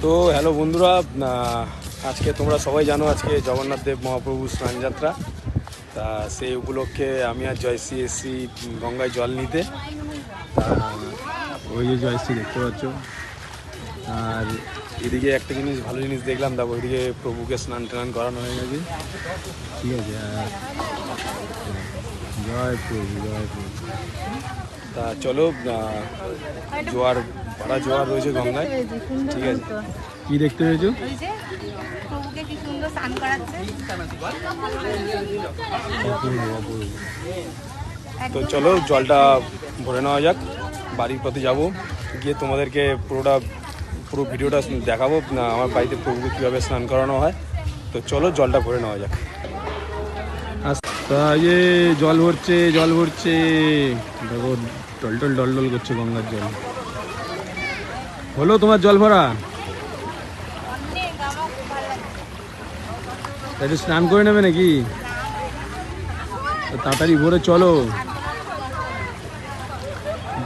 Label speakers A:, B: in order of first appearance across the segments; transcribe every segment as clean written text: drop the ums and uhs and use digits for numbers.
A: তো হ্যালো বন্ধুরা, আজকে তোমরা সবাই জানো আজকে জগন্নাথ দেব মহাপ্রভুর স্নানযাত্রা। তা সেই উপলক্ষে আমি আর জয়শ্রী এসছি গঙ্গায় জল নিতে। ওই যে জয়শ্রী দেখতে পাচ্ছ। আর এদিকে একটা জিনিস ভালো জিনিস দেখলাম, দেখো ওইদিকে প্রভুকে স্নান টান করানো হয়ে গেছে। ঠিক আছে, আর জয় প্রভু জয় প্রভু। তা চলো, জোয়ার ভরা জোয়ার রয়েছে গঙ্গায়। ঠিক আছে, কি দেখতে পেয়েছো? তো চলো জলটা ভরে নেওয়া যাক। বাড়ির পথে যাব, গিয়ে তোমাদেরকে পুরো ভিডিওটা দেখাবো আমার বাড়িতে প্রভুকে কীভাবে স্নান করানো হয়। তো চলো জলটা ভরে নেওয়া যাক। আচ্ছা, ইয়ে জল ভরছে দেখো, টলটল ডলডল করছে গঙ্গার জল। হলো তোমার জল ভরা? একটু স্নান করে নেবে নাকি? তাড়াতাড়ি ভরে চলো,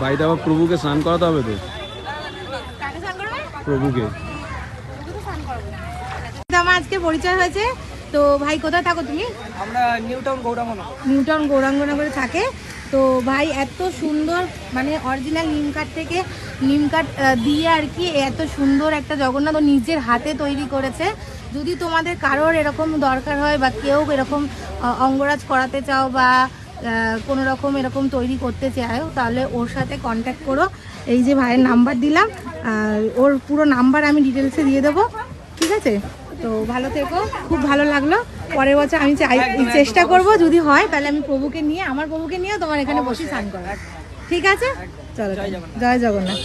A: বাড়িতে আবার প্রভুকে স্নান করাতে হবে তো। প্রভুকে
B: আমার আজকে পরিচয় হয়েছে। তো ভাই কোথায় থাকো তুমি?
C: আমরা
B: নিউটাউন গৌরাঙ্গনগরে থাকে। তো ভাই এত সুন্দর, মানে অরিজিনাল নিম কাঠ দিয়ে আর কি এত সুন্দর একটা জগন্নাথ ও নিজের হাতে তৈরি করেছে। যদি তোমাদের কারোর এরকম দরকার হয় বা কেউ এরকম অঙ্গরাজ করাতে চাও বা কোনো রকম এরকম তৈরি করতে চাও, তাহলে ওর সাথে কন্ট্যাক্ট করো। এই যে ভাইয়ের নাম্বার দিলাম, ওর পুরো নাম্বার আমি ডিটেলসে দিয়ে দেবো। ঠিক আছে, তো ভালো থেকো, খুব ভালো লাগলো। পরের বছর আমি চেষ্টা করব, যদি হয় তাহলে আমি আমার প্রভুকে নিয়ে তোমার এখানে বসে স্নান করো। ঠিক আছে, চলো, জয় জগন্নাথ।